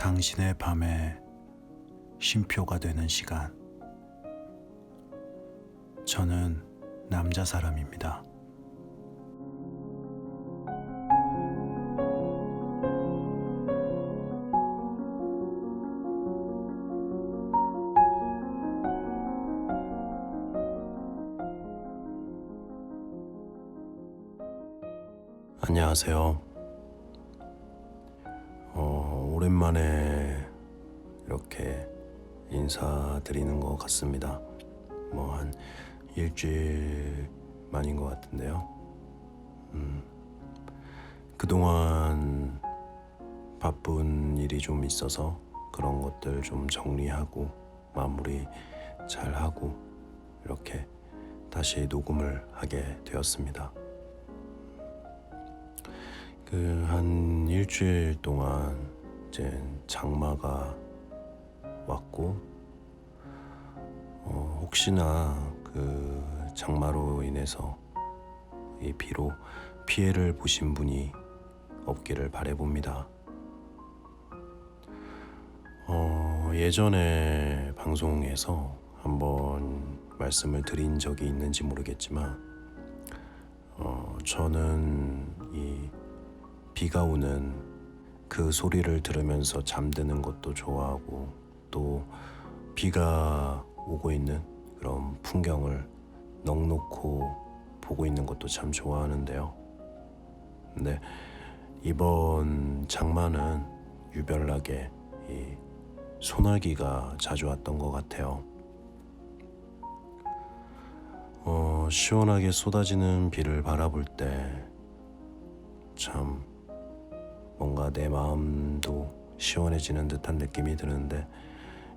당신의 밤에 쉼표가 되는 시간. 저는 남자 사람입니다. 안녕하세요. 오랜만에 이렇게 인사드리는 것 같습니다. 한 일주일 만인 것 같은데요. 그동안 바쁜 일이 좀 있어서 그런 것들 좀 정리하고 마무리 잘 하고 이렇게 다시 녹음을 하게 되었습니다. 한 일주일 동안 이제 장마가 왔고 혹시나 그 장마로 인해서 이 비로 피해를 보신 분이 없기를 바라봅니다. 예전에 방송에서 한번 말씀을 드린 적이 있는지 모르겠지만 저는 이 비가 오는 그 소리를 들으면서 잠드는 것도 좋아하고 또 비가 오고 있는 그런 풍경을 넋놓고 보고 있는 것도 참 좋아하는데요. 근데 이번 장마는 유별나게 이 소나기가 자주 왔던 것 같아요. 시원하게 쏟아지는 비를 바라볼 때 참 뭔가 내 마음도 시원해지는 듯한 느낌이 드는데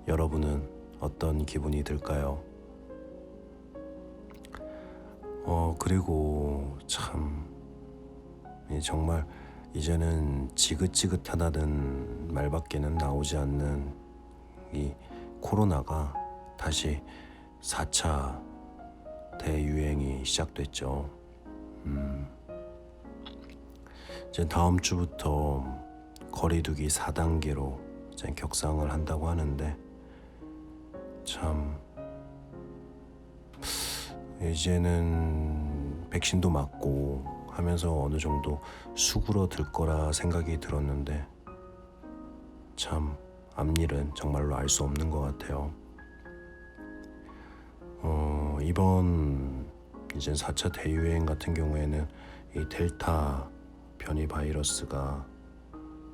여러분은 어떤 기분이 들까요? 그리고 참 정말 이제는 지긋지긋하다는 말밖에는 나오지 않는 이 코로나가 다시 4차 대유행이 시작됐죠. 이제 다음 주부터 거리두기 4단계로 이제 격상을 한다고 하는데 참 이제는 백신도 맞고 하면서 어느 정도 수그러들 거라 생각이 들었는데 참 앞일은 정말로 알 수 없는 것 같아요. 이번 이제 4차 대유행 같은 경우에는 이 델타 변이 바이러스가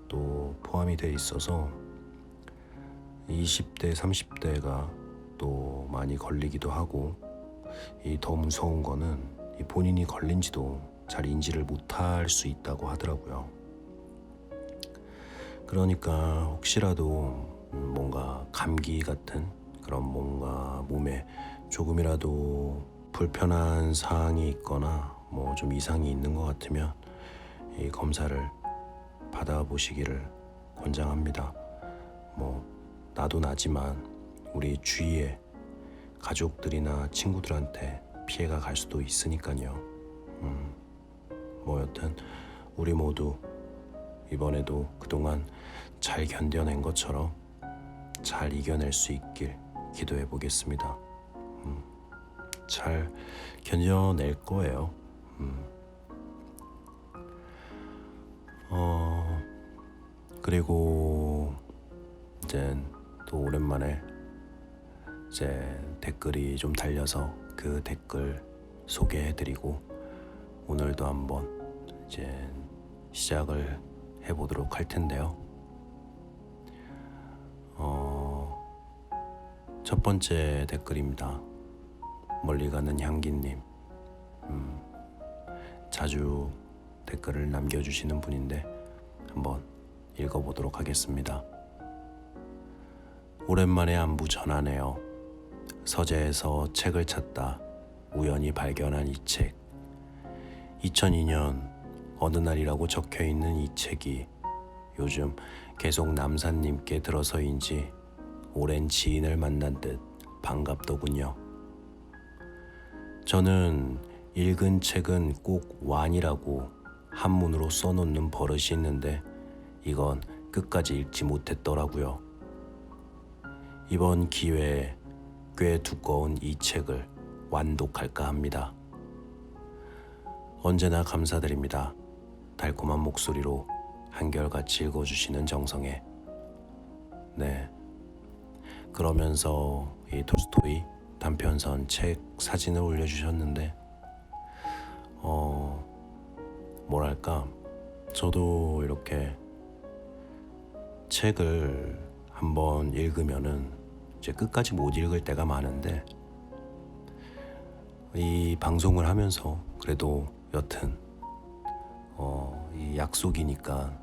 또 포함이 돼 있어서 20대, 30대가 또 많이 걸리기도 하고 이 더 무서운 거는 이 본인이 걸린지도 잘 인지를 못할 수 있다고 하더라고요. 그러니까 혹시라도 뭔가 감기 같은 그런 뭔가 몸에 조금이라도 불편한 사항이 있거나 좀 이상이 있는 것 같으면 이 검사를 받아보시기를 권장합니다. 나도 나지만 우리 주위에 가족들이나 친구들한테 피해가 갈 수도 있으니까요. 여튼 우리 모두 이번에도 그동안 잘 견뎌낸 것처럼 잘 이겨낼 수 있길 기도해 보겠습니다. 잘 견뎌낼 거예요. 그리고 이제 또 오랜만에 이제 댓글이 좀 달려서 그 댓글 소개해드리고 오늘도 한번 이제 시작을 해보도록 할 텐데요. 첫 번째 댓글입니다. 멀리 가는 향기님. 자주 댓글을 남겨주시는 분인데 한번 읽어보도록 하겠습니다. 오랜만에 안부 전하네요. 서재에서 책을 찾다 우연히 발견한 이 책. 2002년 어느 날이라고 적혀있는 이 책이 요즘 계속 남사님께 들어서인지 오랜 지인을 만난 듯 반갑더군요. 저는 읽은 책은 꼭 완이라고 한문으로 써놓는 버릇이 있는데 이건 끝까지 읽지 못했더라고요. 이번 기회에 꽤 두꺼운 이 책을 완독할까 합니다. 언제나 감사드립니다. 달콤한 목소리로 한결같이 읽어주시는 정성에. 네. 그러면서 이 톨스토이 단편선 책 사진을 올려주셨는데 뭐랄까 저도 이렇게 책을 한번 읽으면은 이제 끝까지 못 읽을 때가 많은데 이 방송을 하면서 그래도 여튼 이 약속이니까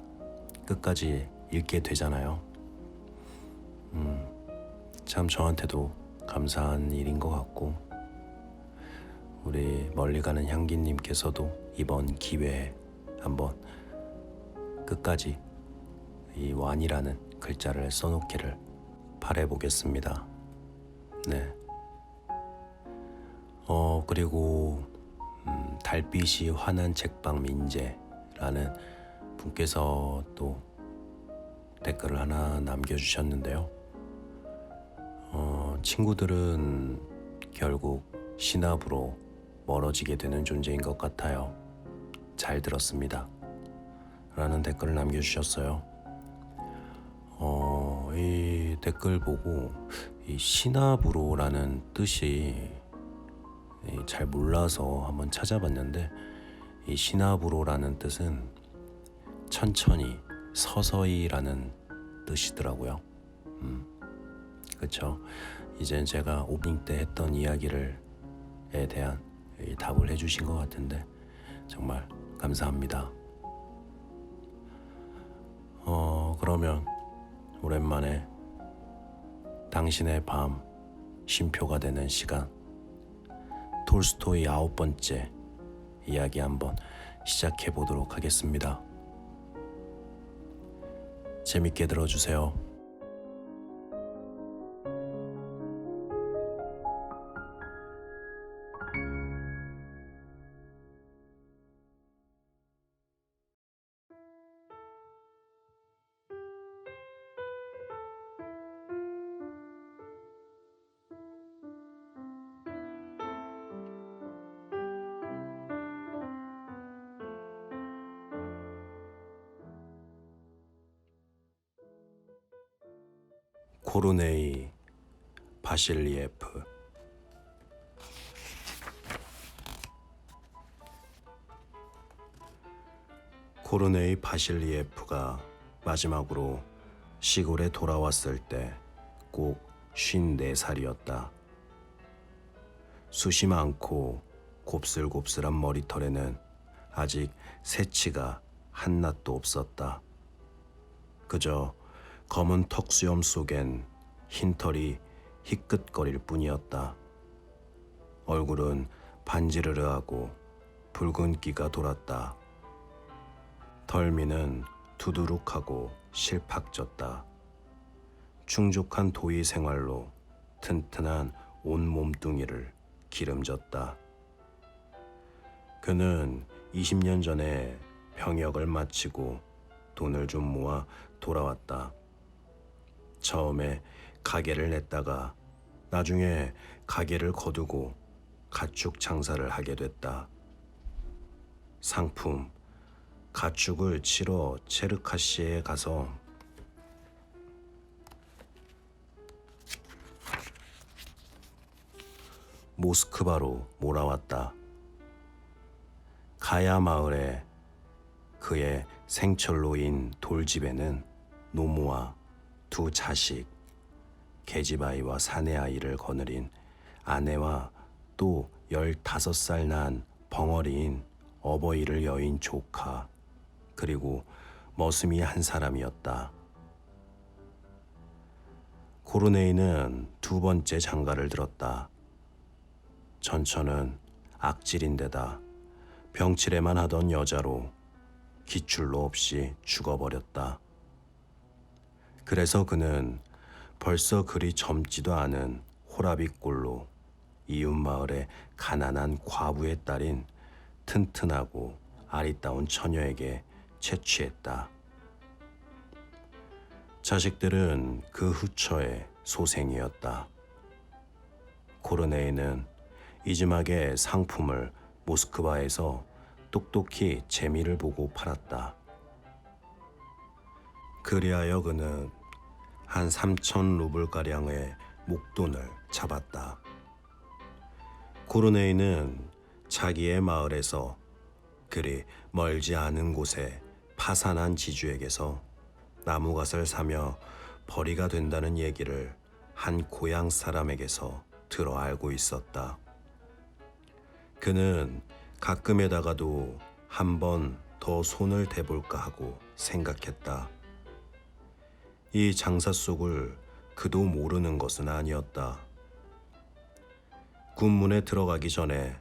끝까지 읽게 되잖아요. 참 저한테도 감사한 일인 것 같고 우리 멀리 가는 향기님께서도 이번 기회에 한번 끝까지 이 완이라는 글자를 써놓기를 바라보겠습니다. 네. 그리고 달빛이 환한 책방 민재라는 분께서 또 댓글을 하나 남겨주셨는데요. 친구들은 결국 신압으로 멀어지게 되는 존재인 것 같아요. 잘 들었습니다. 라는 댓글을 남겨주셨어요. 이 댓글 보고 이 신압으로라는 뜻이 잘 몰라서 한번 찾아봤는데 이 신압으로라는 뜻은 천천히 서서히라는 뜻이더라고요. 그렇죠. 이제 제가 오프닝 때 했던 이야기에 대한 답을 해주신 것 같은데 정말 감사합니다. 그러면 오랜만에 당신의 밤 쉼표가 되는 시간 톨스토이 9번째 이야기 한번 시작해 보도록 하겠습니다. 재밌게 들어주세요. 코르네이 바실리에프. 코르네이 바실리에프가 마지막으로 시골에 돌아왔을 때 꼭 54살이었다. 숱이 많고 곱슬곱슬한 머리털에는 아직 새치가 한낱도 없었다. 그저 검은 턱수염 속엔 흰털이 희끗거릴 뿐이었다. 얼굴은 반지르르하고 붉은기가 돌았다. 덜미는 두두룩하고 실팍졌다. 충족한 도의 생활로 튼튼한 온 몸뚱이를 기름졌다. 그는 20년 전에 병역을 마치고 돈을 좀 모아 돌아왔다. 처음에 가게를 냈다가 나중에 가게를 거두고 가축 장사를 하게 됐다. 상품, 가축을 치러 체르카시에 가서 모스크바로 몰아왔다. 가야 마을에 그의 생철로인 돌집에는 노모와 두 자식, 계집아이와 사내아이를 거느린 아내와 또 15살 난 벙어리인 어버이를 여인 조카, 그리고 머슴이 한 사람이었다. 코르네이는 2번째 장가를 들었다. 전처는 악질인데다 병치레만 하던 여자로 기출로 없이 죽어버렸다. 그래서 그는 벌써 그리 젊지도 않은 호라비꼴로 이웃 마을의 가난한 과부의 딸인 튼튼하고 아리따운 처녀에게 채취했다. 자식들은 그 후처의 소생이었다. 코르네이는 이지막의 상품을 모스크바에서 똑똑히 재미를 보고 팔았다. 그리하여 그는 한 3천 루블가량의 목돈을 잡았다. 코르네이는 자기의 마을에서 그리 멀지 않은 곳에 파산한 지주에게서 나무갓을 사며 벌이가 된다는 얘기를 한 고향 사람에게서 들어 알고 있었다. 그는 가끔에다가도 한 번 더 손을 대볼까 하고 생각했다. 이 장사 속을 그도 모르는 것은 아니었다. 군문에 들어가기 전에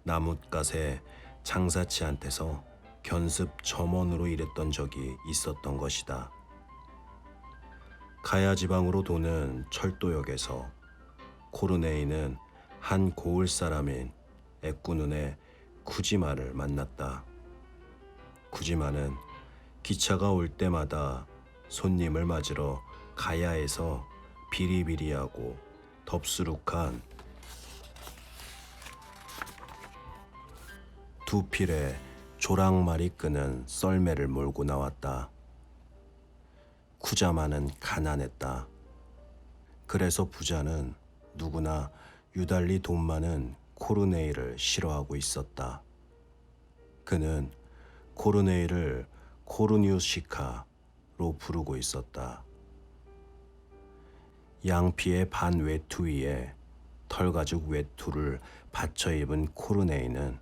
나뭇갓의 장사치한테서 견습 점원으로 일했던 적이 있었던 것이다. 가야 지방으로 도는 철도역에서 코르네이는 한 고을 사람인 애꾸눈의 쿠지마를 만났다. 쿠지마는 기차가 올 때마다 손님을 맞으러 가야에서 비리비리하고 덥수룩한 두 필의 조랑말이 끄는 썰매를 몰고 나왔다. 쿠자마는 가난했다. 그래서 부자는 누구나 유달리 돈 많은 코르네이를 싫어하고 있었다. 그는 코르네이를 코르뉴시카로 부르고 있었다. 양피의 반 외투 위에 털가죽 외투를 받쳐 입은 코르네이는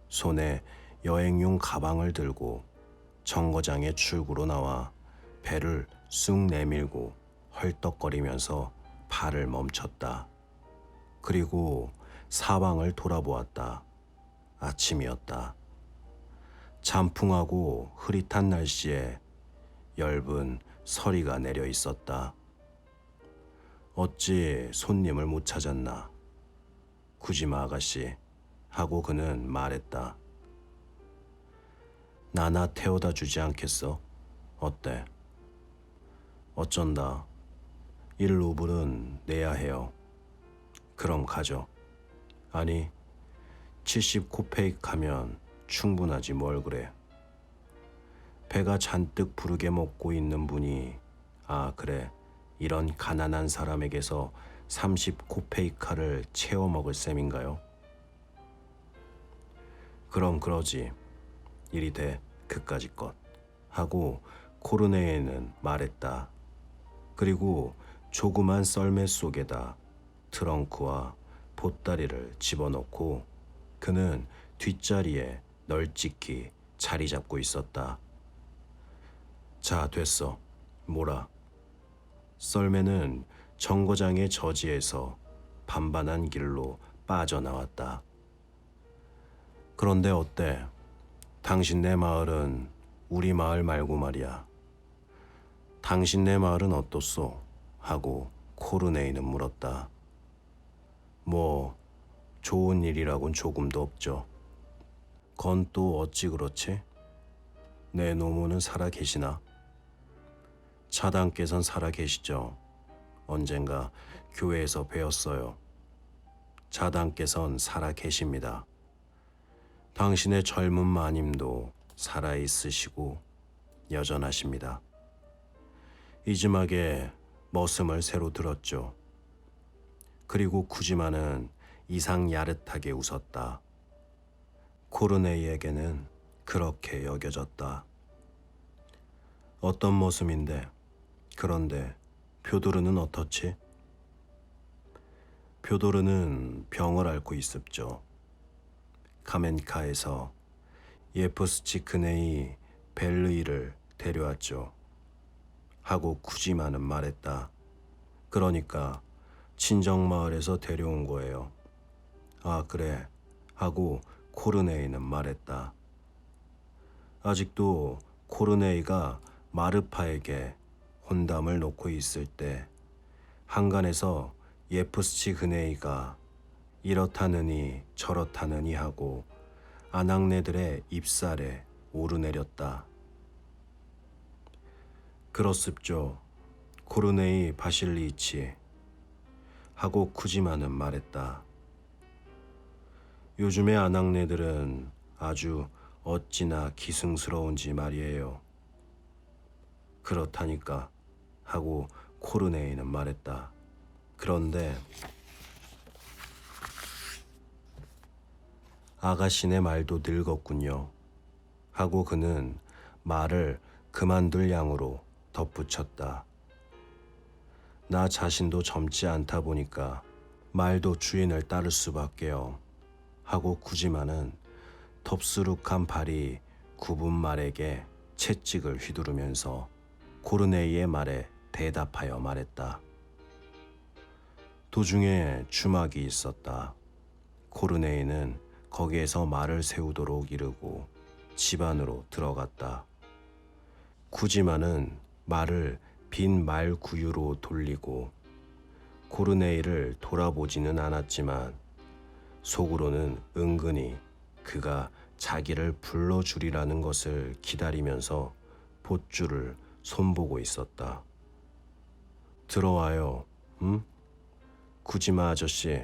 손에 여행용 가방을 들고 정거장의 출구로 나와 배를 쑥 내밀고 헐떡거리면서 발을 멈췄다. 그리고 사방을 돌아보았다. 아침이었다. 잠풍하고 흐릿한 날씨에 엷은 서리가 내려 있었다. 어찌 손님을 못 찾았나? 쿠지마 아가씨 하고 그는 말했다. 나나 태워다 주지 않겠어? 어때? 어쩐다. 1루블은 내야 해요. 그럼 가죠. 아니 70코페이크 하면 충분하지 뭘 그래. 배가 잔뜩 부르게 먹고 있는 분이 그래 이런 가난한 사람에게서 30코페이카를 채워 먹을 셈인가요? 그럼 그러지. 이리 돼 그까짓 것 하고 코르네이는 말했다. 그리고 조그만 썰매 속에다 트렁크와 보따리를 집어넣고 그는 뒷자리에 널찍히 자리 잡고 있었다. 자, 됐어. 뭐라? 썰매는 정거장의 저지에서 반반한 길로 빠져나왔다. 그런데 어때? 당신네 마을은 우리 마을 말고 말이야. 당신네 마을은 어떻소? 하고 코르네이는 물었다. 뭐 좋은 일이라곤 조금도 없죠. 건 또 어찌 그렇지? 내 노모는 살아 계시나? 차당께선 살아 계시죠. 언젠가 교회에서 배웠어요. 차당께선 살아 계십니다. 당신의 젊은 마님도 살아 있으시고 여전하십니다. 이지막에 머슴을 새로 들었죠. 그리고 쿠지마는 이상 야릇하게 웃었다. 코르네이에게는 그렇게 여겨졌다. 어떤 머슴인데? 그런데 표도르는 어떻지? 표도르는 병을 앓고 있습죠. 카멘카에서 예프스치크네이 벨르이를 데려왔죠. 하고 쿠지마는 말했다. 그러니까 친정마을에서 데려온 거예요. 그래 하고 코르네이는 말했다. 아직도 코르네이가 마르파에게 혼담을 놓고 있을 때 한간에서 예프스치크네이가 이렇다느니 저렇다느니 하고 아낙네들의 입살에 오르내렸다. 그렇습죠. 코르네이 바실리치 하고 쿠지마는 말했다. 요즘의 아낙네들은 아주 어찌나 기승스러운지 말이에요. 그렇다니까 하고 코르네이는 말했다. 그런데 아가씨네 말도 늙었군요 하고 그는 말을 그만둘 양으로 덧붙였다. 나 자신도 젊지 않다 보니까 말도 주인을 따를 수밖에요 하고 쿠지마는 덥수룩한 발이 굽은 말에게 채찍을 휘두르면서 코르네이의 말에 대답하여 말했다. 도중에 주막이 있었다. 코르네이는 거기에서 말을 세우도록 이르고 집 안으로 들어갔다. 쿠지마는 말을 빈 말 구유로 돌리고 코르네이를 돌아보지는 않았지만 속으로는 은근히 그가 자기를 불러주리라는 것을 기다리면서 봇줄을 손보고 있었다. 들어와요, 응? 쿠지마 아저씨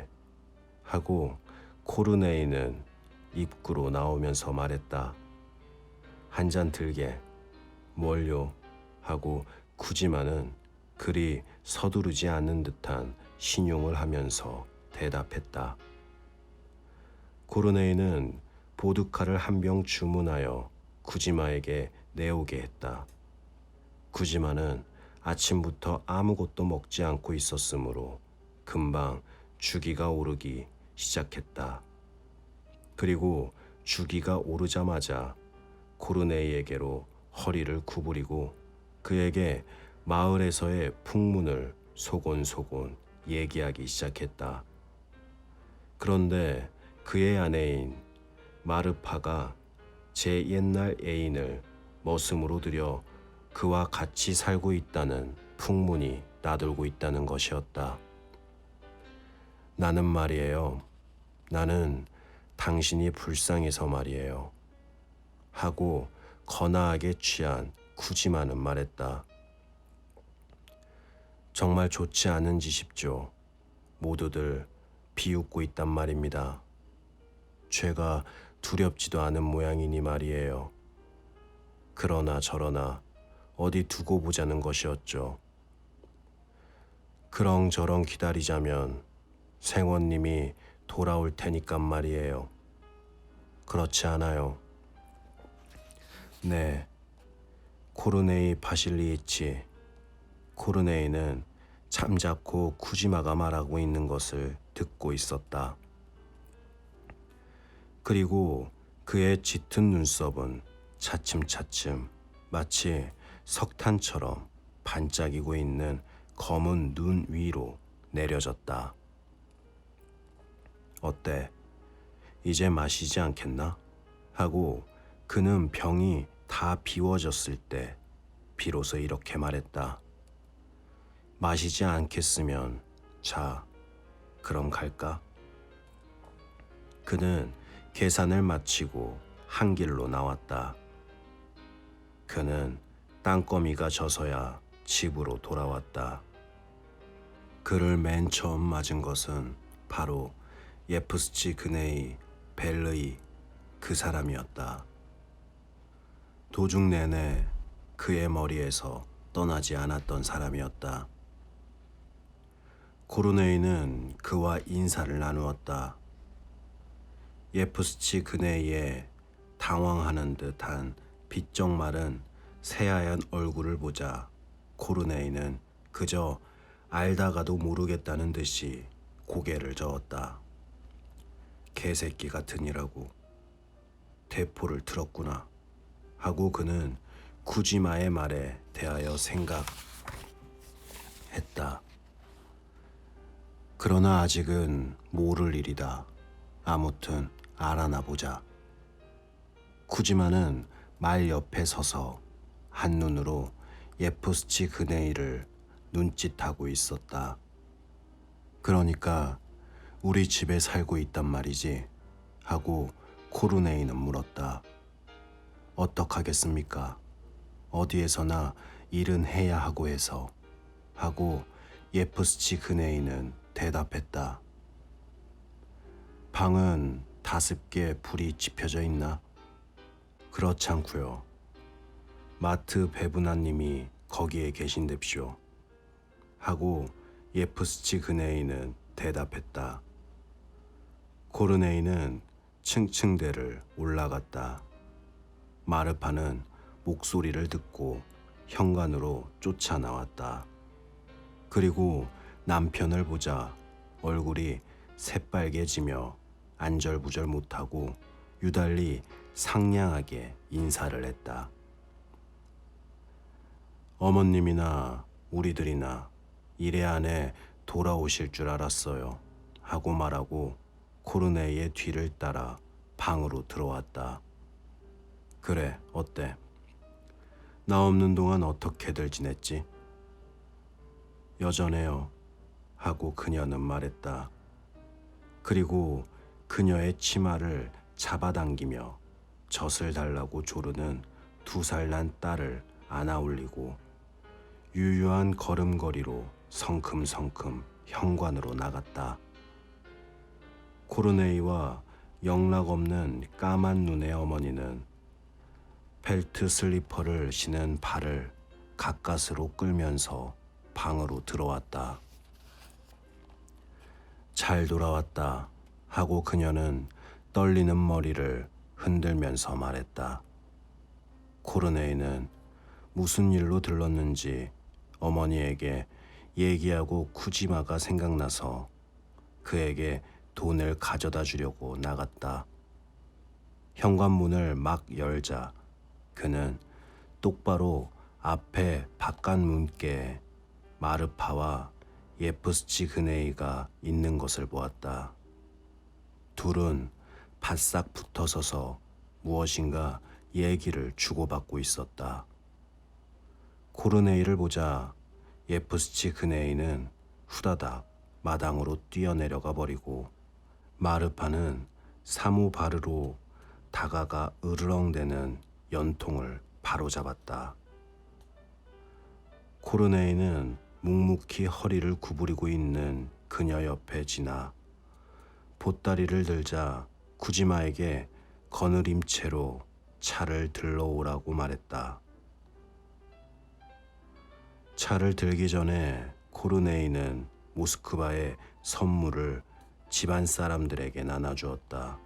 하고 코르네이는 입구로 나오면서 말했다. 한 잔 들게. 뭘요? 하고 쿠지마는 그리 서두르지 않는 듯한 신용을 하면서 대답했다. 코르네이는 보드카를 한 병 주문하여 쿠지마에게 내오게 했다. 쿠지마는 아침부터 아무것도 먹지 않고 있었으므로 금방 주기가 오르기 시작했다. 그리고 주기가 오르자마자 코르네이에게로 허리를 구부리고 그에게 마을에서의 풍문을 소곤소곤 얘기하기 시작했다. 그런데 그의 아내인 마르파가 제 옛날 애인을 머슴으로 들여 그와 같이 살고 있다는 풍문이 나돌고 있다는 것이었다. 나는 말이에요. 나는 당신이 불쌍해서 말이에요. 하고 거나하게 취한 쿠지마는 말했다. 정말 좋지 않은지 싶죠. 모두들 비웃고 있단 말입니다. 죄가 두렵지도 않은 모양이니 말이에요. 그러나 저러나 어디 두고 보자는 것이었죠. 그렁저렁 기다리자면 생원님이 돌아올 테니까 말이에요. 그렇지 않아요? 네, 코르네이 바실리치. 코르네이는 잠자코 쿠지마가 말하고 있는 것을 듣고 있었다. 그리고 그의 짙은 눈썹은 차츰차츰 마치 석탄처럼 반짝이고 있는 검은 눈 위로 내려졌다. 어때? 이제 마시지 않겠나? 하고 그는 병이 다 비워졌을 때 비로소 이렇게 말했다. 마시지 않겠으면 자, 그럼 갈까? 그는 계산을 마치고 한 길로 나왔다. 그는 땅거미가 져서야 집으로 돌아왔다. 그를 맨 처음 맞은 것은 바로 예프스치 그네이 벨르이 그 사람이었다. 도중 내내 그의 머리에서 떠나지 않았던 사람이었다. 코르네이는 그와 인사를 나누었다. 예프스치 그네이의 당황하는 듯한 비쩍 마른 새하얀 얼굴을 보자 코르네이는 그저 알다가도 모르겠다는 듯이 고개를 저었다. 개새끼 같으니라고. 대포를 들었구나 하고 그는 쿠지마의 말에 대하여 생각했다. 그러나 아직은 모를 일이다. 아무튼 알아나 보자. 쿠지마는 말 옆에 서서 한눈으로 예프스치 그네이를 눈짓하고 있었다. 그러니까 우리 집에 살고 있단 말이지? 하고 코르네이는 물었다. 어떡하겠습니까? 어디에서나 일은 해야 하고 해서. 하고 예프스치 그네이는 대답했다. 방은 5개 불이 지펴져 있나? 그렇지 않고요. 마트 배분아님이 거기에 계신답시오. 하고 예프스치 그네이는 대답했다. 코르네이는 층층대를 올라갔다. 마르파는 목소리를 듣고 현관으로 쫓아나왔다. 그리고 남편을 보자 얼굴이 새빨개지며 안절부절 못하고 유달리 상냥하게 인사를 했다. 어머님이나 우리들이나 이래 안에 돌아오실 줄 알았어요. 하고 말하고 코르네이의 뒤를 따라 방으로 들어왔다. 그래, 어때? 나 없는 동안 어떻게들 지냈지? 여전해요. 하고 그녀는 말했다. 그리고 그녀의 치마를 잡아당기며 젖을 달라고 조르는 2살 난 딸을 안아 올리고 유유한 걸음걸이로 성큼성큼 현관으로 나갔다. 코르네이와 영락없는 까만 눈의 어머니는 펠트 슬리퍼를 신은 발을 가까스로 끌면서 방으로 들어왔다. 잘 돌아왔다 하고 그녀는 떨리는 머리를 흔들면서 말했다. 코르네이는 무슨 일로 들렀는지 어머니에게 얘기하고 쿠지마가 생각나서 그에게 돈을 가져다 주려고 나갔다. 현관문을 막 열자 그는 똑바로 앞에 바깥 문께에 마르파와 예프스치 그네이가 있는 것을 보았다. 둘은 바싹 붙어서서 무엇인가 얘기를 주고받고 있었다. 코르네이를 보자 예프스치 그네이는 후다닥 마당으로 뛰어내려가 버리고 마르파는 사무바르로 다가가 으르렁대는 연통을 바로잡았다. 코르네이는 묵묵히 허리를 구부리고 있는 그녀 옆에 지나 보따리를 들자 쿠지마에게 거느림채로 차를 들러오라고 말했다. 차를 들기 전에 코르네이는 모스크바의 선물을 집안 사람들에게 나눠주었다.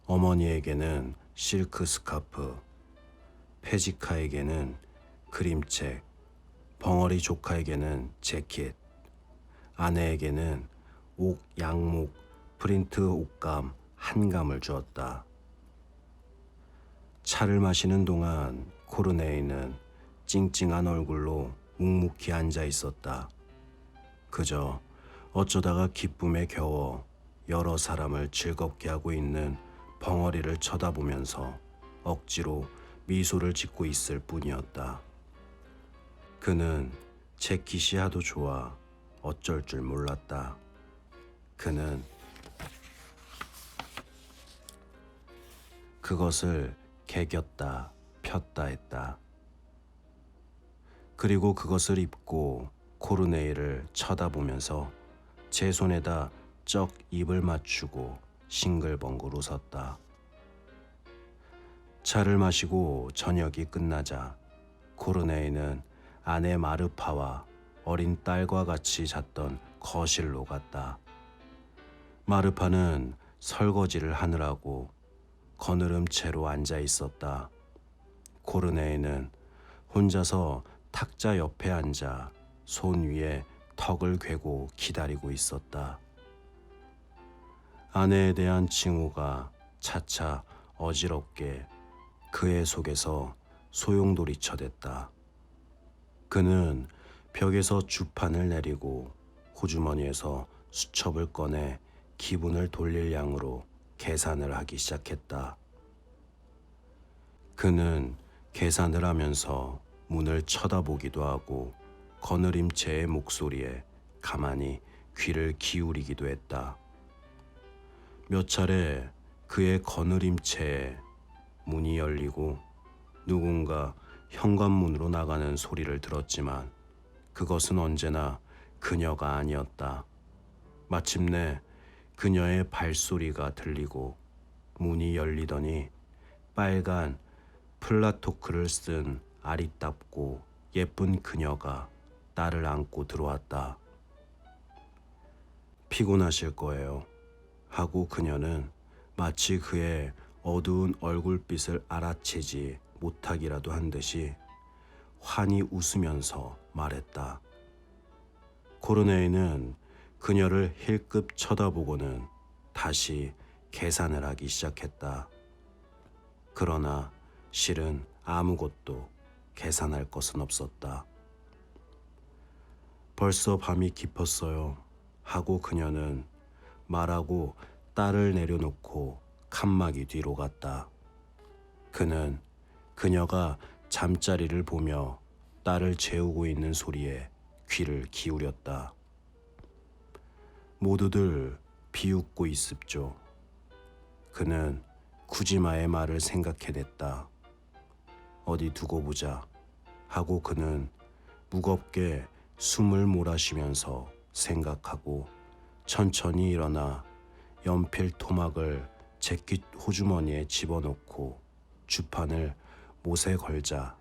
어머니에게는 실크 스카프, 페지카에게는 그림책, 벙어리 조카에게는 재킷, 아내에게는 옥 양목 프린트 옷감 1감을 주었다. 차를 마시는 동안 코르네이는 찡찡한 얼굴로 묵묵히 앉아 있었다. 그저 어쩌다가 기쁨에 겨워 여러 사람을 즐겁게 하고 있는 벙어리를 쳐다보면서 억지로 미소를 짓고 있을 뿐이었다. 그는 재킷이 하도 좋아 어쩔 줄 몰랐다. 그는 그것을 개겼다 폈다 했다. 그리고 그것을 입고 코르네이를 쳐다보면서 제 손에다 쩍 입을 맞추고 싱글벙글 웃었다. 차를 마시고 저녁이 끝나자 코르네이는 아내 마르파와 어린 딸과 같이 잤던 거실로 갔다. 마르파는 설거지를 하느라고 거느름채로 앉아 있었다. 코르네이는 혼자서 탁자 옆에 앉아 손 위에 턱을 괴고 기다리고 있었다. 아내에 대한 칭호가 차차 어지럽게 그의 속에서 소용돌이 쳐댔다. 그는 벽에서 주판을 내리고 호주머니에서 수첩을 꺼내 기분을 돌릴 양으로 계산을 하기 시작했다. 그는 계산을 하면서 문을 쳐다보기도 하고 거느림체의 목소리에 가만히 귀를 기울이기도 했다. 몇 차례 그의 거느림체에 문이 열리고 누군가 현관문으로 나가는 소리를 들었지만 그것은 언제나 그녀가 아니었다. 마침내 그녀의 발소리가 들리고 문이 열리더니 빨간 플라토크를 쓴 아리답고 예쁜 그녀가 나를 안고 들어왔다. 피곤하실 거예요. 하고 그녀는 마치 그의 어두운 얼굴빛을 알아채지 못하기라도 한 듯이 환히 웃으면서 말했다. 코르네이는 그녀를 힐끗 쳐다보고는 다시 계산을 하기 시작했다. 그러나 실은 아무것도 계산할 것은 없었다. 벌써 밤이 깊었어요. 하고 그녀는 말하고 딸을 내려놓고 칸막이 뒤로 갔다. 그는 그녀가 잠자리를 보며 딸을 재우고 있는 소리에 귀를 기울였다. 모두들 비웃고 있습죠. 그는 쿠지마의 말을 생각해냈다. 어디 두고 보자 하고 그는 무겁게 숨을 몰아쉬면서 생각하고 천천히 일어나 연필 토막을 재킷 호주머니에 집어넣고 주판을 못에 걸자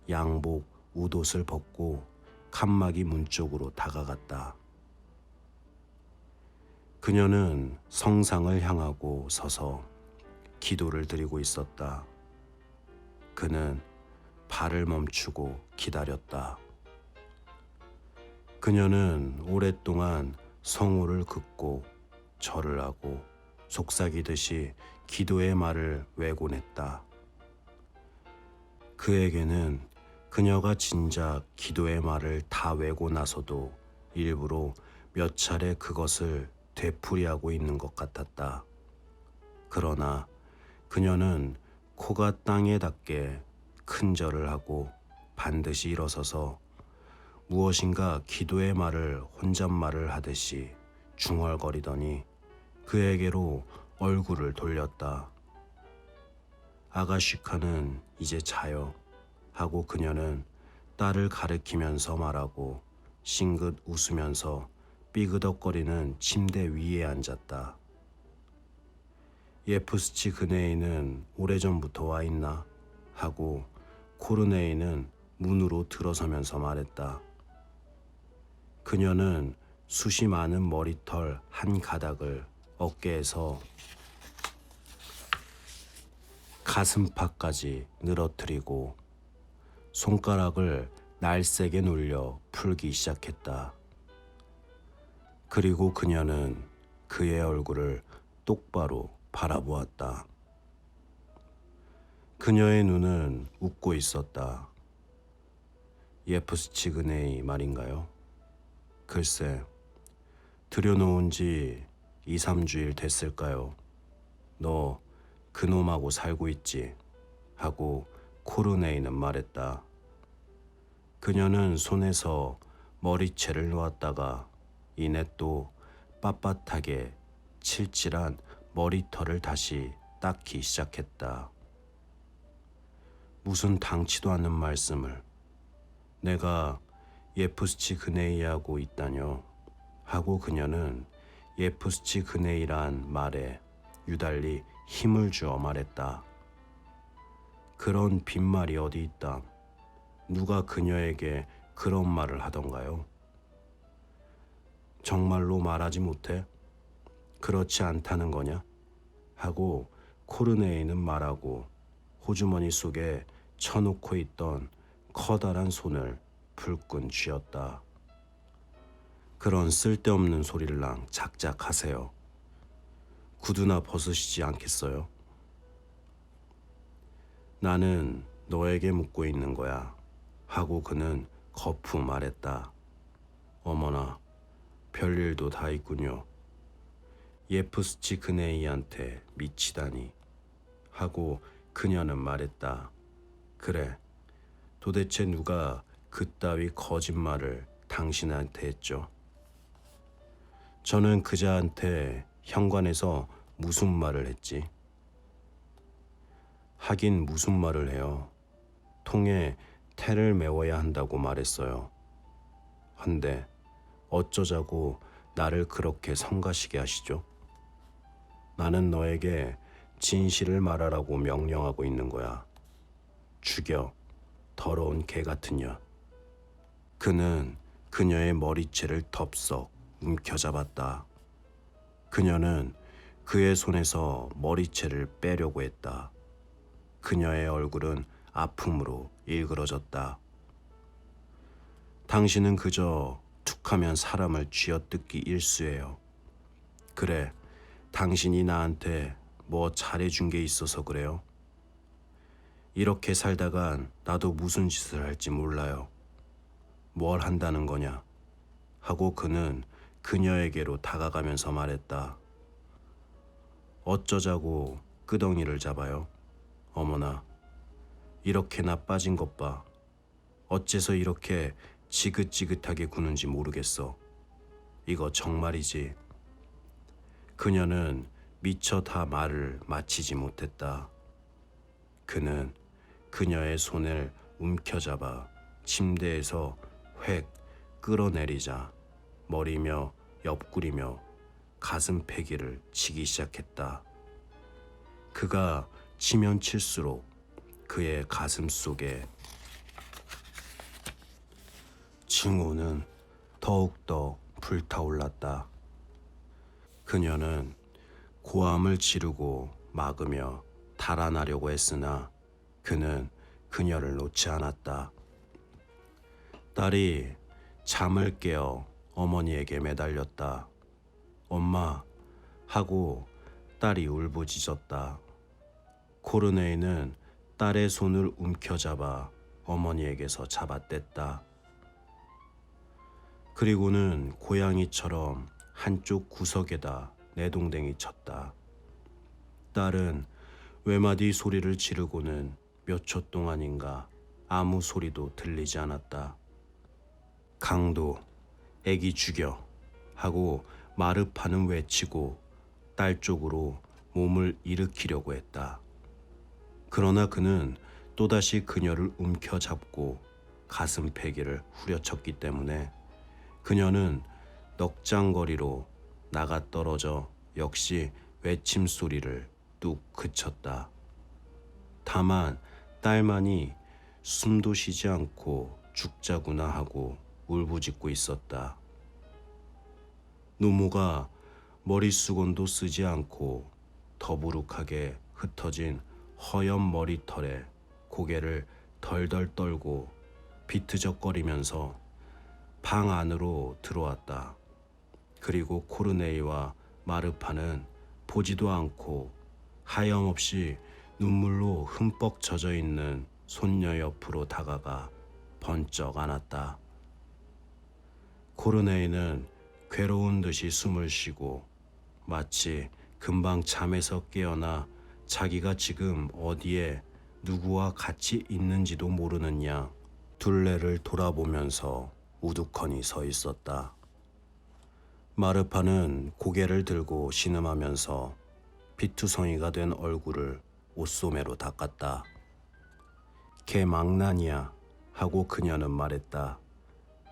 양복 웃옷을 벗고 칸막이 문 쪽으로 다가갔다. 그녀는 성상을 향하고 서서 기도를 드리고 있었다. 그는 발을 멈추고 기다렸다. 그녀는 오랫동안 성호를 긋고 절을 하고 속삭이듯이 기도의 말을 외곤했다. 그에게는 그녀가 진작 기도의 말을 다 외고 나서도 일부러 몇 차례 그것을 되풀이하고 있는 것 같았다. 그러나 그녀는 코가 땅에 닿게 큰 절을 하고 반드시 일어서서 무엇인가 기도의 말을 혼잣말을 하듯이 중얼거리더니 그에게로 얼굴을 돌렸다. 아가쉬카는 이제 자요. 하고 그녀는 딸을 가리키면서 말하고 싱긋 웃으면서 삐그덕거리는 침대 위에 앉았다. 예프스치 그네이는 오래전부터 와 있나? 하고 코르네이는 문으로 들어서면서 말했다. 그녀는 숱이 많은 머리털 한 가닥을 어깨에서 가슴팍까지 늘어뜨리고 손가락을 날쌔게 놀려 풀기 시작했다. 그리고 그녀는 그의 얼굴을 똑바로 바라보았다. 그녀의 눈은 웃고 있었다. 예프스치그네이 말인가요? 글쎄, 들여놓은 지 2, 3주일 됐을까요? 너 그놈하고 살고 있지? 하고 코르네이는 말했다. 그녀는 손에서 머리채를 놓았다가 이내 또 빳빳하게 칠칠한 머리털을 다시 닦기 시작했다. 무슨 당치도 않는 말씀을. 내가 예프스치 그네이하고 있다뇨. 하고 그녀는 예프스치 그네이란 말에 유달리 힘을 주어 말했다. 그런 빈말이 어디 있다. 누가 그녀에게 그런 말을 하던가요? 정말로 말하지 못해? 그렇지 않다는 거냐? 하고 코르네이는 말하고 호주머니 속에 쳐놓고 있던 커다란 손을 불끈 쥐었다. 그런 쓸데없는 소리를랑 작작 하세요. 구두나 벗으시지 않겠어요? 나는 너에게 묻고 있는 거야. 하고 그는 거푸 말했다. 어머나, 별일도 다 있군요. 예프스치 그네이한테 미치다니. 하고 그녀는 말했다. 그래, 도대체 누가 그따위 거짓말을 당신한테 했죠? 저는 그자한테 현관에서 무슨 말을 했지? 하긴 무슨 말을 해요. 통에 태를 메워야 한다고 말했어요. 헌데 어쩌자고 나를 그렇게 성가시게 하시죠? 나는 너에게 진실을 말하라고 명령하고 있는 거야. 죽여, 더러운 개 같은 년. 그는 그녀의 머리채를 덥석 움켜잡았다. 그녀는 그의 손에서 머리채를 빼려고 했다. 그녀의 얼굴은 아픔으로 일그러졌다. 당신은 그저 툭하면 사람을 쥐어뜯기 일쑤예요. 그래, 당신이 나한테 뭐 잘해준 게 있어서 그래요? 이렇게 살다간 나도 무슨 짓을 할지 몰라요. 뭘 한다는 거냐? 하고 그는 그녀에게로 다가가면서 말했다. 어쩌자고 끄덩이를 잡아요? 어머나, 이렇게 나 빠진 것 봐. 어째서 이렇게 지긋지긋하게 구는지 모르겠어. 이거 정말이지. 그녀는 미처 다 말을 마치지 못했다. 그는 그녀의 손을 움켜잡아 침대에서 획 끌어내리자 머리며 옆구리며 가슴 패기를 치기 시작했다. 그가 치면 칠수록 그의 가슴 속에 징후는 더욱더 불타올랐다. 그녀는 고함을 지르고 막으며 달아나려고 했으나 그는 그녀를 놓지 않았다. 딸이 잠을 깨어 어머니에게 매달렸다. 엄마 하고 딸이 울부짖었다. 코르네이는 딸의 손을 움켜잡아 어머니에게서 잡아뗐다. 그리고는 고양이처럼 한쪽 구석에다 내동댕이 쳤다. 딸은 외마디 소리를 지르고는 몇 초 동안인가 아무 소리도 들리지 않았다. 강도, 애기 죽여 하고 마르파는 외치고 딸 쪽으로 몸을 일으키려고 했다. 그러나 그는 또다시 그녀를 움켜잡고 가슴 패기를 후려쳤기 때문에 그녀는 넉장거리로 나가 떨어져 역시 외침 소리를 뚝 그쳤다. 다만 딸만이 숨도 쉬지 않고 죽자구나 하고 울부짖고 있었다. 누모가 머릿수건도 쓰지 않고 더부룩하게 흩어진 허연 머리털에 고개를 덜덜 떨고 비트적거리면서 방 안으로 들어왔다. 그리고 코르네이와 마르파는 보지도 않고 하염없이 눈물로 흠뻑 젖어 있는 손녀 옆으로 다가가 번쩍 안았다. 코르네이는 괴로운 듯이 숨을 쉬고 마치 금방 잠에서 깨어나 자기가 지금 어디에 누구와 같이 있는지도 모르는 양 둘레를 돌아보면서 우두커니 서 있었다. 마르파는 고개를 들고 신음하면서 피투성이가 된 얼굴을 옷소매로 닦았다. 걔 망난이야 하고 그녀는 말했다.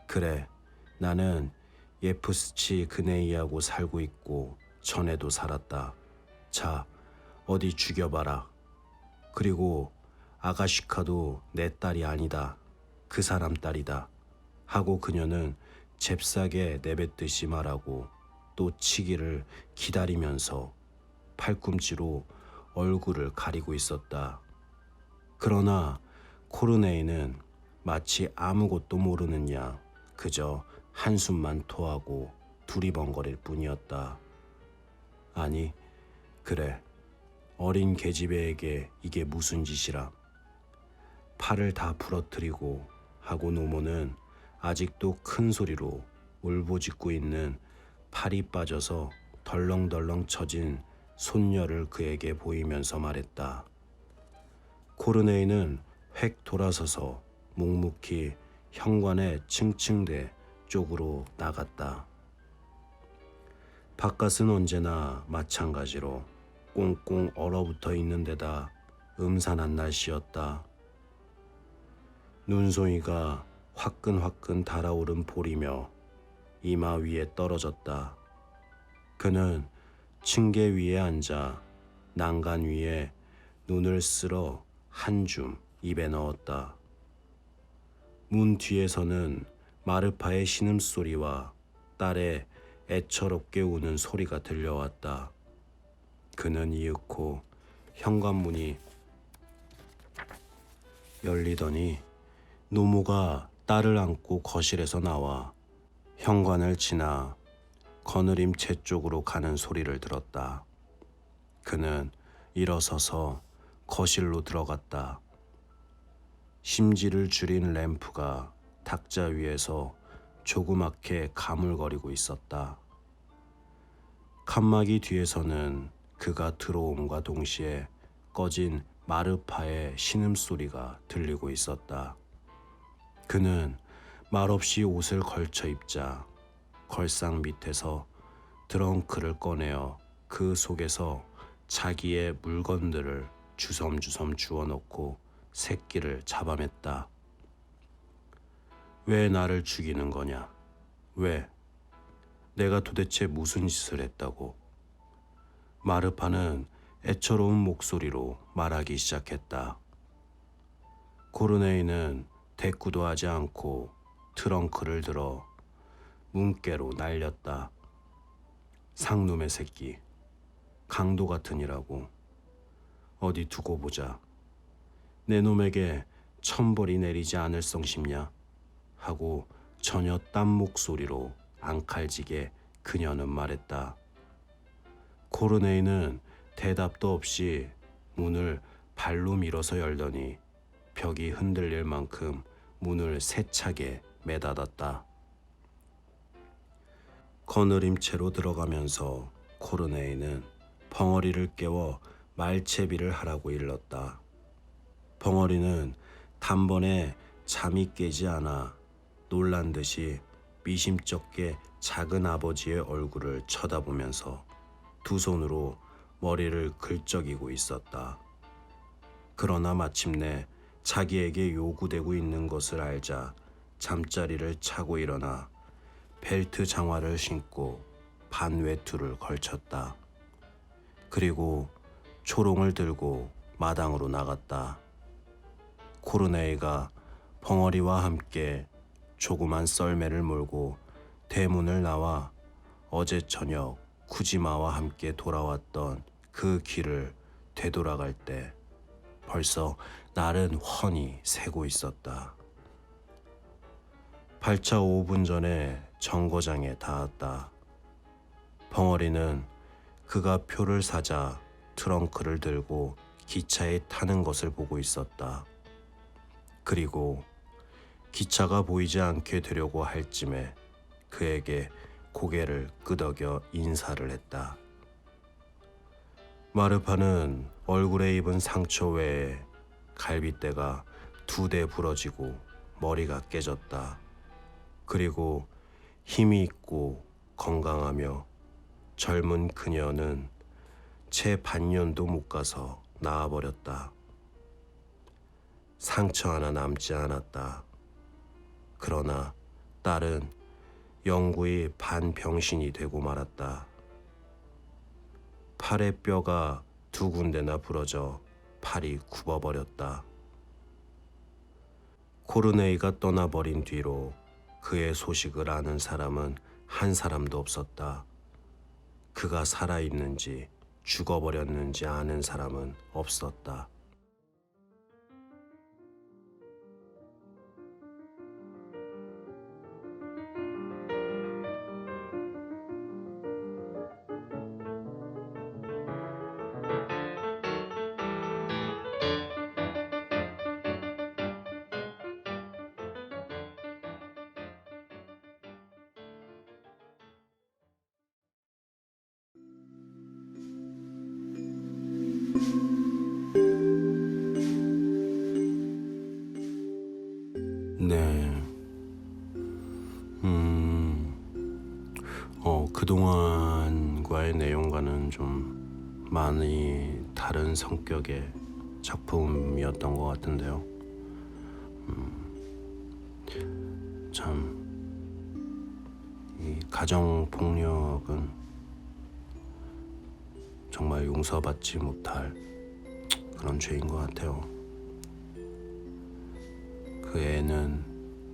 그래, 나는 예프스치 그네이하고 살고 있고 전에도 살았다. 자, 어디 죽여봐라. 그리고 아가시카도 내 딸이 아니다. 그 사람 딸이다. 하고 그녀는 잽싸게 내뱉듯이 말하고 또 치기를 기다리면서 팔꿈치로 얼굴을 가리고 있었다. 그러나 코르네이는 마치 아무것도 모르는 양 그저 한숨만 토하고 두리번거릴 뿐이었다. 아니, 그래, 어린 계집애에게 이게 무슨 짓이라. 팔을 다 부러뜨리고 하고 노모는 아직도 큰 소리로 울부짖고 있는 팔이 빠져서 덜렁덜렁 처진 손녀를 그에게 보이면서 말했다. 코르네이는 획 돌아서서 묵묵히 현관의 층층대 쪽으로 나갔다. 바깥은 언제나 마찬가지로 꽁꽁 얼어붙어 있는 데다 음산한 날씨였다. 눈송이가 화끈화끈 달아오른 볼이며 이마 위에 떨어졌다. 그는 층계 위에 앉아 난간 위에 눈을 쓸어 한 줌 입에 넣었다. 문 뒤에서는 마르파의 신음소리와 딸의 애처롭게 우는 소리가 들려왔다. 그는 이윽고 현관문이 열리더니 노모가 딸을 안고 거실에서 나와 현관을 지나 거느림채 쪽으로 가는 소리를 들었다. 그는 일어서서 거실로 들어갔다. 심지를 줄인 램프가 탁자 위에서 조그맣게 가물거리고 있었다. 칸막이 뒤에서는 그가 들어옴과 동시에 꺼진 마르파의 신음소리가 들리고 있었다. 그는 말없이 옷을 걸쳐 입자 걸상 밑에서 트렁크를 꺼내어 그 속에서 자기의 물건들을 주섬주섬 주워넣고 새끼를 잡아맸다. 왜 나를 죽이는 거냐? 왜? 내가 도대체 무슨 짓을 했다고? 마르파는 애처로운 목소리로 말하기 시작했다. 코르네이는 대꾸도 하지 않고 트렁크를 들어 문께로 날렸다. 상놈의 새끼, 강도 같으니라고. 어디 두고 보자. 내 놈에게 천벌이 내리지 않을 성심냐? 하고 전혀 딴 목소리로 앙칼지게 그녀는 말했다. 코르네이는 대답도 없이 문을 발로 밀어서 열더니 벽이 흔들릴 만큼 문을 세차게 매닫았다. 거느림채로 들어가면서 코르네이는 벙어리를 깨워 말채비를 하라고 일렀다. 벙어리는 단번에 잠이 깨지 않아 놀란 듯이 미심쩍게 작은 아버지의 얼굴을 쳐다보면서 두 손으로 머리를 긁적이고 있었다. 그러나 마침내 자기에게 요구되고 있는 것을 알자 잠자리를 차고 일어나 벨트 장화를 신고 반외투를 걸쳤다. 그리고 초롱을 들고 마당으로 나갔다. 코르네이가 벙어리와 함께 조그만 썰매를 몰고 대문을 나와 어제 저녁 쿠지마와 함께 돌아왔던 그 길을 되돌아갈 때 벌써 날은 훤히 새고 있었다. 발차 5분 전에 정거장에 닿았다. 벙어리는 그가 표를 사자 트렁크를 들고 기차에 타는 것을 보고 있었다. 그리고 기차가 보이지 않게 되려고 할 쯤에 그에게 고개를 끄덕여 인사를 했다. 마르파는 얼굴에 입은 상처 외에 갈빗대가 2대 부러지고 머리가 깨졌다. 그리고 힘이 있고 건강하며 젊은 그녀는 채 반년도 못 가서 나아버렸다. 상처 하나 남지 않았다. 그러나 딸은 영구히 반병신이 되고 말았다. 팔의 뼈가 2군데나 부러져 팔이 굽어버렸다. 코르네이가 떠나버린 뒤로 그의 소식을 아는 사람은 한 사람도 없었다. 그가 살아있는지 죽어버렸는지 아는 사람은 없었다. 네. 그동안과의 내용과는 좀 많이 다른 성격의 작품이었던 것 같은데요. 가정 폭력은 정말 용서받지 못할 그런 죄인 것 같아요. 그 애는,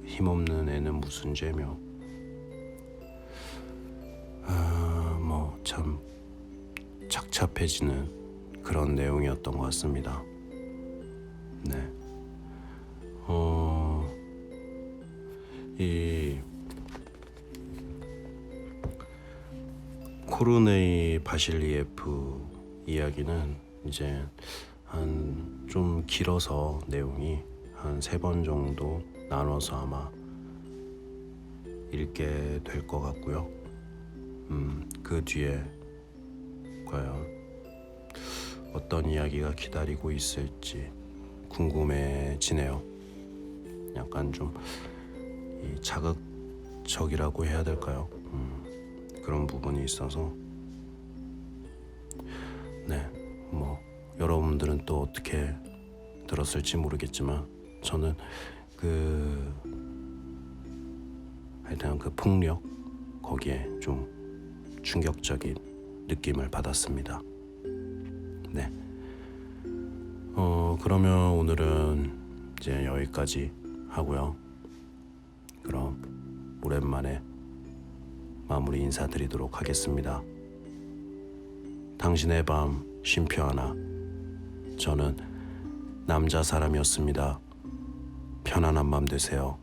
힘없는 애는 무슨 죄며. 뭐 참 착잡해지는 그런 내용이었던 것 같습니다. 네. 이 코르네이 바실리예프 이야기는 이제 한 좀 길어서 내용이 한 3번 정도 나눠서 아마 읽게 될 것 같고요. 그 뒤에 과연 어떤 이야기가 기다리고 있을지 궁금해지네요. 약간 좀 이 자극적이라고 해야 될까요? 그런 부분이 있어서 네, 뭐 여러분들은 또 어떻게 들었을지 모르겠지만 저는 하여튼 그 폭력 거기에 좀 충격적인 느낌을 받았습니다. 네. 그러면 오늘은 이제 여기까지 하고요. 그럼 오랜만에 마무리 인사드리도록 하겠습니다. 당신의 밤 쉼표 하나. 저는 남자 사람이었습니다. 편안한 밤 되세요.